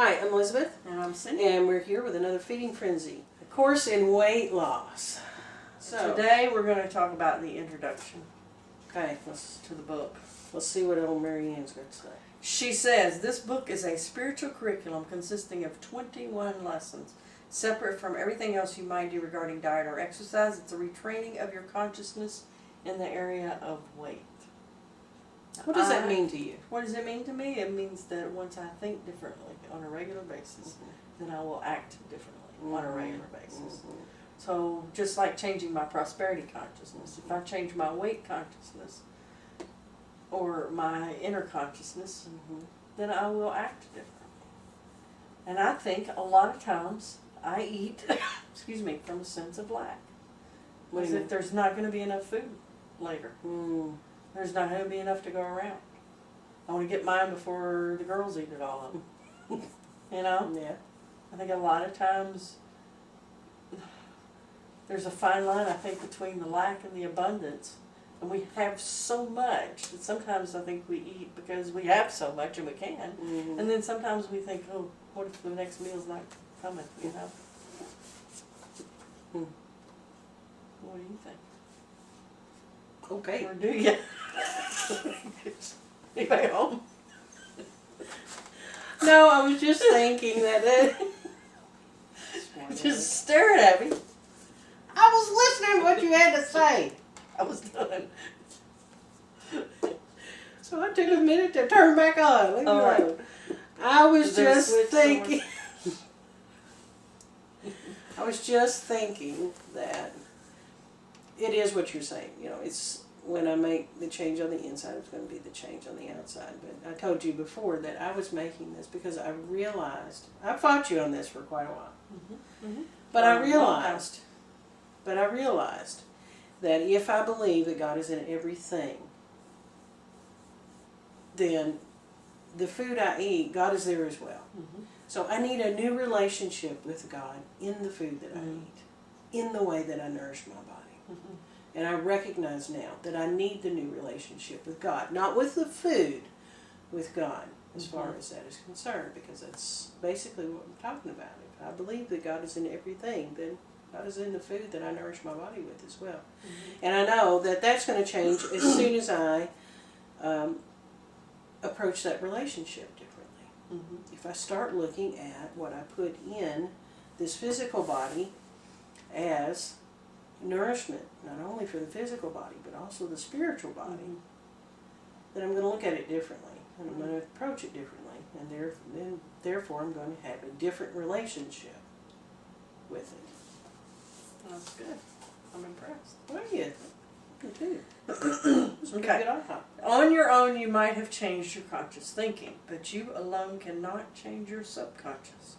Hi, I'm Elizabeth. And I'm Cindy. And we're here with another Feeding Frenzy, a course in weight loss. So today we're going to talk about the introduction to the book. Let's see what old Mary Ann's going to say. She says, this book is a spiritual curriculum consisting of 21 lessons. Separate from everything else you might do regarding diet or exercise, it's a retraining of your consciousness in the area of weight. What does that mean to you? What does it mean to me? It means that once I think differently on a regular basis, then I will act differently on a regular basis. So just like changing my prosperity consciousness, if I change my weight consciousness or my inner consciousness, then I will act differently. And I think a lot of times I eat, excuse me, from a sense of lack. As if there's not going to be enough food later. There's not going to be enough to go around. I want to get mine before the girls eat it all up. You know? Yeah. I think a lot of times there's a fine line, I think, between the lack and the abundance. And we have so much that sometimes I think we eat because we have so much and we can. And then sometimes we think, oh, what if the next meal's not coming, you know? What do you think? Okay. Or do you? Anybody home? No, I was just thinking that Just staring at me. I was listening to what you had to say. I was done. So I took a minute to turn back on. Leave me All alone. I was just thinking. I was just thinking that it is what you're saying. You know, it's when I make the change on the inside, it's going to be the change on the outside. But I told you before that I was making this because I realized, I fought you on this for quite a while. But I realized that if I believe that God is in everything, then the food I eat, God is there as well. So I need a new relationship with God in the food that I eat, in the way that I nourish my body. And I recognize now that I need the new relationship with God, not with the food, with God, as far as that is concerned, because that's basically what I'm talking about. If I believe that God is in everything, then God is in the food that I nourish my body with as well. And I know that that's going to change as soon as I approach that relationship differently. If I start looking at what I put in this physical body as nourishment, not only for the physical body, but also the spiritual body, then I'm going to look at it differently, and I'm going to approach it differently, and therefore I'm going to have a different relationship with it. That's good. I'm impressed. Well, yeah, me too. Okay. On your own, you might have changed your conscious thinking, but you alone cannot change your subconscious.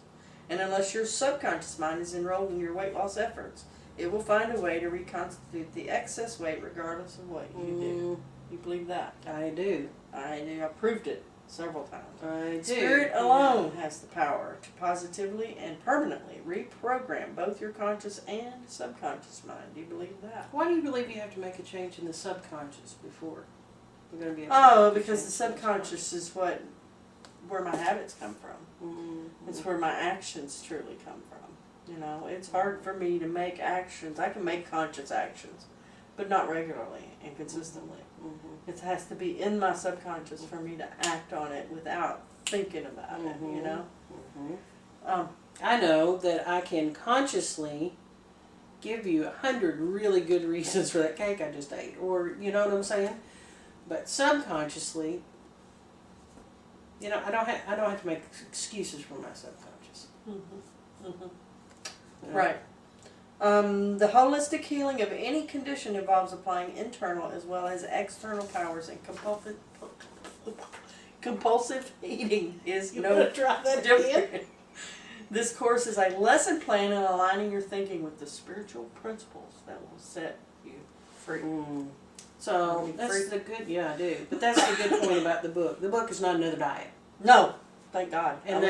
And unless your subconscious mind is enrolled in your weight loss efforts, it will find a way to reconstitute the excess weight regardless of what you do. You believe that? I do. I do. I proved it several times. I do. Spirit alone has the power to positively and permanently reprogram both your conscious and subconscious mind. Do you believe that? Why do you believe you have to make a change in the subconscious before you're going to be able to make a because change the subconscious is where my habits come from. It's where my actions truly come from. You know, it's hard for me to make actions. I can make conscious actions, but not regularly and consistently. It has to be in my subconscious for me to act on it without thinking about it, you know? I know that I can consciously give you 100 really good reasons for that cake I just ate, or, you know what I'm saying? But subconsciously, you know, I don't have to make excuses for my subconscious. Right. The holistic healing of any condition involves applying internal as well as external powers, and compulsive eating is no different. This course is a lesson plan in aligning your thinking with the spiritual principles that will set you free. So that's the good, I do. But that's the good point about the book. The book is not another diet. No. Thank God. And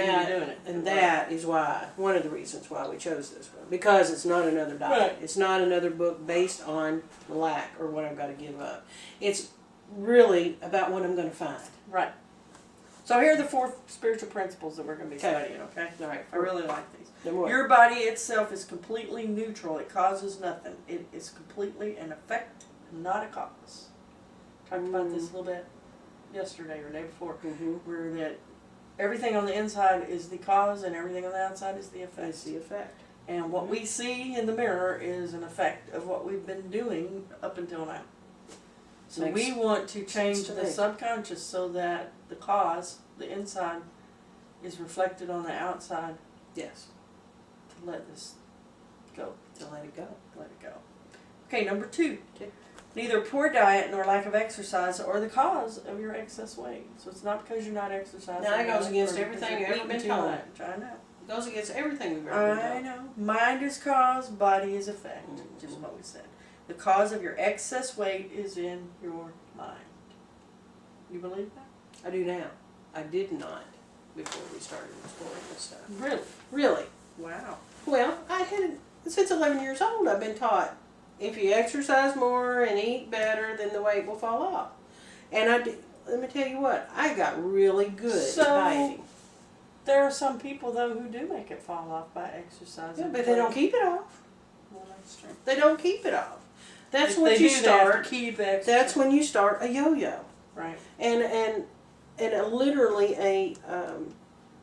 that is why, one of the reasons why we chose this one. Because it's not another diet. Right. It's not another book based on lack or what I've got to give up. It's really about what I'm going to find. Right. So here are the 4 spiritual principles that we're going to be Okay. studying, okay? All right. I really like these. Number 1. Your body itself is completely neutral. It causes nothing. It is completely an effect, not a cause. Talked about this a little bit yesterday or the day before, where that everything on the inside is the cause and everything on the outside is the effect. That's the effect. And what we see in the mirror is an effect of what we've been doing up until now. So Makes we want to change sense to the me. subconscious so that the cause, the inside, is reflected on the outside Yes. to let this go. To let it go. Let it go. Okay, number 2. Okay. Neither poor diet nor lack of exercise are the cause of your excess weight. So it's not because you're not exercising. Now, that goes or against because everything you're you've ever eating been too told. much. I know. It goes against everything we've ever been I told. know. Mind is cause, body is effect, just what we said. The cause of your excess weight is in your mind. You believe that? I do now. I did not before we started exploring this stuff. Really? Really? Wow. Well, I had since 11 years old. I've been taught if you exercise more and eat better, then the weight will fall off. And let me tell you what, I got really good at So- dieting. There are some people, though, who do make it fall off by exercising. Yeah, but they don't keep it off. Well, that's true. They don't keep it off. That's If what they you do, they have to start. keep exercising. That's when you start a yo-yo. Right. And literally a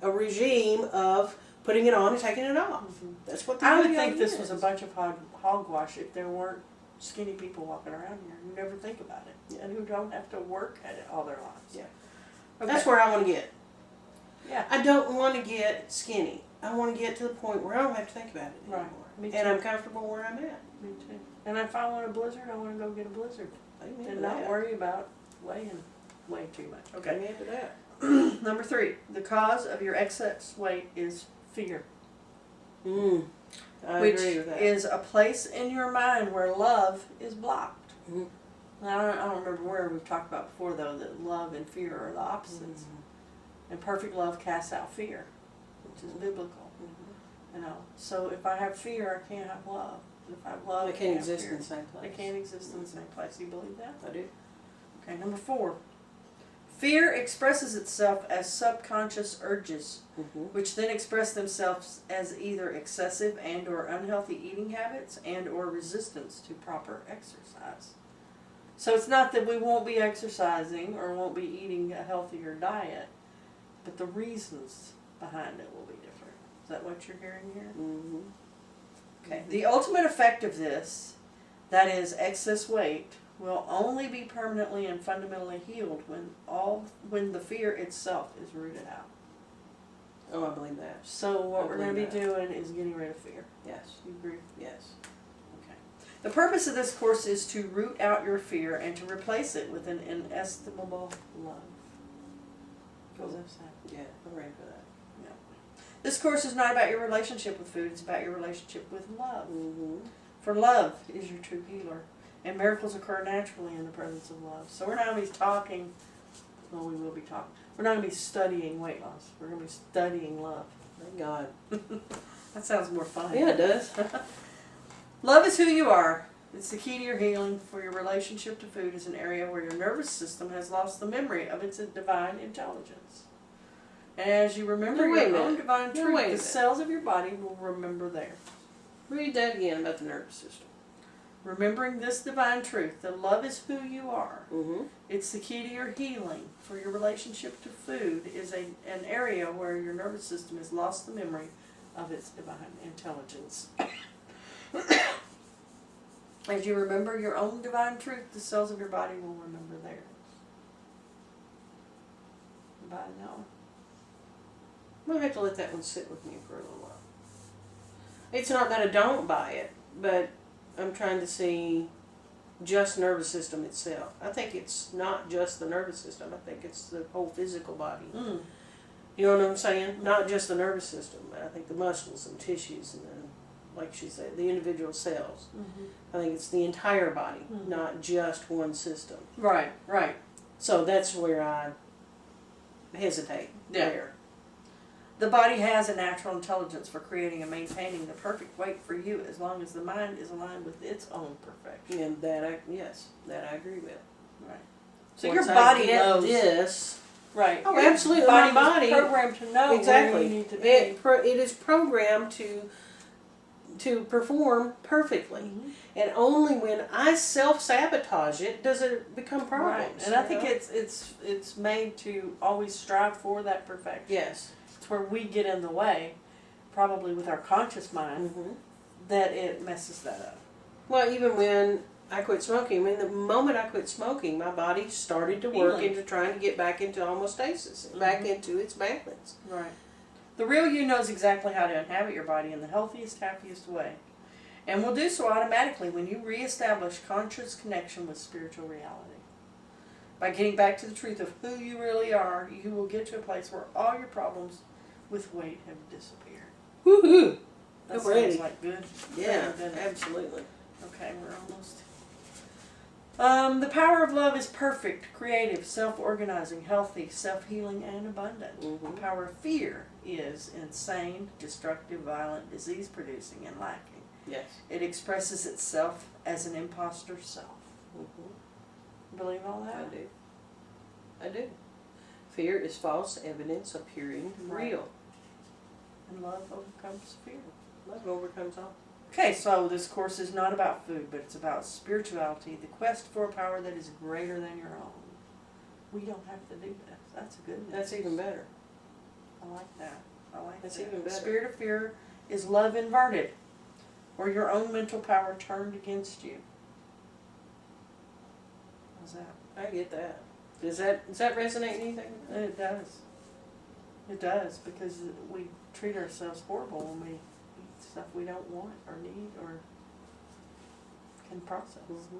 regime of putting it on and taking it off. That's what the I would yo-yo think this is. was a bunch of hogwash if there weren't skinny people walking around here who never think about it and who don't have to work at it all their lives. Yeah. Okay. That's where I want to get. Yeah. I don't want to get skinny. I want to get to the point where I don't have to think about it Right. anymore. Me And too. I'm comfortable where I'm at. Me too. And if I want a blizzard, I want to go get a blizzard Amen and to not that. worry about weighing way too much. Okay. Amen to that. Number 3, the cause of your excess weight is fear, I which agree with that. is a place in your mind where love is blocked. Mhm. Now, I don't remember where we've talked about before, though, that love and fear are the opposites. And perfect love casts out fear, which is biblical. You know, so if I have fear, I can't have love. And if I have love, They I can't have exist fear. in the same place. They can't exist in the same place. Do you believe that? I do. Okay, number 4. Fear expresses itself as subconscious urges, which then express themselves as either excessive and or unhealthy eating habits and or resistance to proper exercise. So it's not that we won't be exercising or won't be eating a healthier diet, but the reasons behind it will be different. Is that what you're hearing here? Okay. The ultimate effect of this, that is excess weight, will only be permanently and fundamentally healed when the fear itself is rooted out. Oh, I believe that. So what I we're going to be believe that. doing is getting rid of fear. Yes. You agree? Yes. Okay. The purpose of this course is to root out your fear and to replace it with an inestimable love. What was that saying? Yeah, I'm ready for that. This course is not about your relationship with food, it's about your relationship with love. Mm-hmm. For love is your true healer. And miracles occur naturally in the presence of love. So we're not going to be talking, well, we will be talking. We're not going to be studying weight loss. We're going to be studying love. Thank God. That sounds more fun. Yeah, it does. Love is who you are. It's the key to your healing, for your relationship to food is an area where your nervous system has lost the memory of its divine intelligence. And as you remember Now, wait a your own minute. divine Now, truth, wait a the minute. cells of your body will remember there. Read that again about the nervous system. Remembering this divine truth, that love is who you are. Mm-hmm. It's the key to your healing, for your relationship to food is an area where your nervous system has lost the memory of its divine intelligence. As you remember your own divine truth, the cells of your body will remember theirs. You buy that one? I'm going to have to let that one sit with me for a little while. It's not that I don't buy it, but I'm trying to see just nervous system itself. I think it's not just the nervous system. I think it's the whole physical body. Mm. You know what I'm saying? Not just the nervous system. I think the muscles and tissues and then, like she said, the individual cells. Mm-hmm. I think it's the entire body, Mhm. not just one system. Right, right. So that's where I hesitate. Yeah. There. The body has a natural intelligence for creating and maintaining the perfect weight for you as long as the mind is aligned with its own perfection. And that I agree with. Right. So Once your body I get knows. this, Right. Oh, Your absolutely. Body My body, was programmed to know exactly. where you need to be. It is programmed to perform perfectly. Mhm. And only when I self-sabotage it does it become problems. Right. And I think it's made to always strive for that perfection. Yes. It's where we get in the way, probably with our conscious mind, Mm-hmm. that it messes that up. Well, even when I quit smoking, I mean, the moment I quit smoking, my body started to work Healing. into trying to get back into homeostasis, back into its balance. Right. The real you knows exactly how to inhabit your body in the healthiest, happiest way. And will do so automatically when you reestablish conscious connection with spiritual reality. By getting back to the truth of who you really are, you will get to a place where all your problems with weight have disappeared. Woohoo! That I'm sounds ready. like good. Yeah, Good. absolutely. Okay, we're almost. The power of love is perfect, creative, self-organizing, healthy, self-healing, and abundant. Mhm. The power of fear is insane, destructive, violent, disease-producing, and lacking. Yes. It expresses itself as an imposter self. Mm-hmm. Believe all I that? do. I do. Fear is false evidence appearing Right. real. And love overcomes fear. Love overcomes all. Okay, so this course is not about food, but it's about spirituality, the quest for a power that is greater than your own. We don't have to do this. That's a good news. That's even better. I like that. I like That's that. even The better. spirit of fear is love inverted, or your own mental power turned against you. How's that? I get that. Does that resonate anything? It does. It does, because we treat ourselves horrible when we eat stuff we don't want or need or can process. Mm-hmm.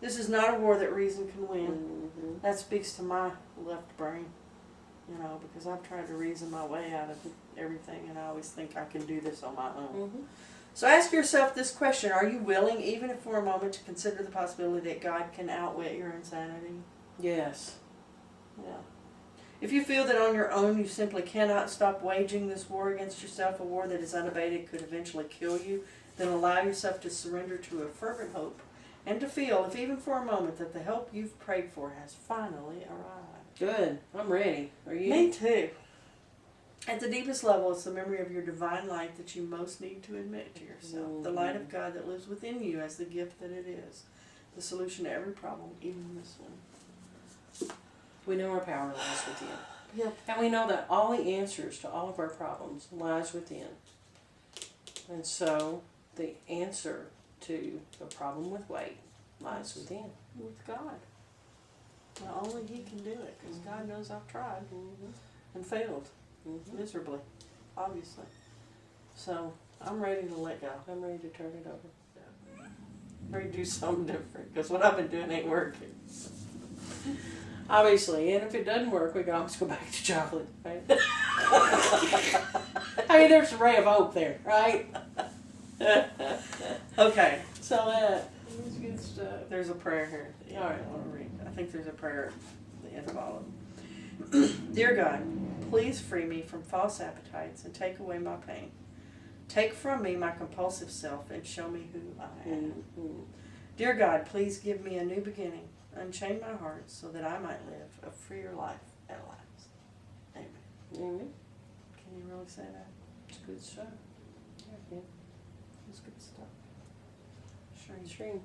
This is not a war that reason can win. Mm-hmm. That speaks to my left brain, because I've tried to reason my way out of everything, and I always think I can do this on my own. Mm-hmm. So ask yourself this question: are you willing, even if for a moment, to consider the possibility that God can outwit your insanity? Yes. Yeah. If you feel that on your own you simply cannot stop waging this war against yourself, a war that is unabated, could eventually kill you, then allow yourself to surrender to a fervent hope and to feel, if even for a moment, that the help you've prayed for has finally arrived. Good. I'm ready. Are you? Me too. At the deepest level, it's the memory of your divine light that you most need to admit to yourself. Mm-hmm. The light of God that lives within you as the gift that it is. The solution to every problem, even this one. We know our power lies within. Yep. And we know that all the answers to all of our problems lies within. And so the answer to the problem with weight lies within. With God. Well, only He can do it, because God knows I've tried and failed miserably, obviously. So I'm ready to let go. I'm ready to turn it over. Ready to do something different, because what I've been doing ain't working. Obviously, and if it doesn't work, we can always go back to chocolate, right? I mean, there's a ray of hope there, right? Okay. So that is good stuff. There's a prayer here. Yeah, All right. I want to read. I think there's a prayer at the end of all of them. Dear God, please free me from false appetites and take away my pain. Take from me my compulsive self and show me who I am. Mm-hmm. Dear God, please give me a new beginning. Unchain my heart so that I might live a freer life at last. Amen. Mm-hmm. Can you really say that? It's good stuff. Yeah. It's good stuff. Sure. Sure.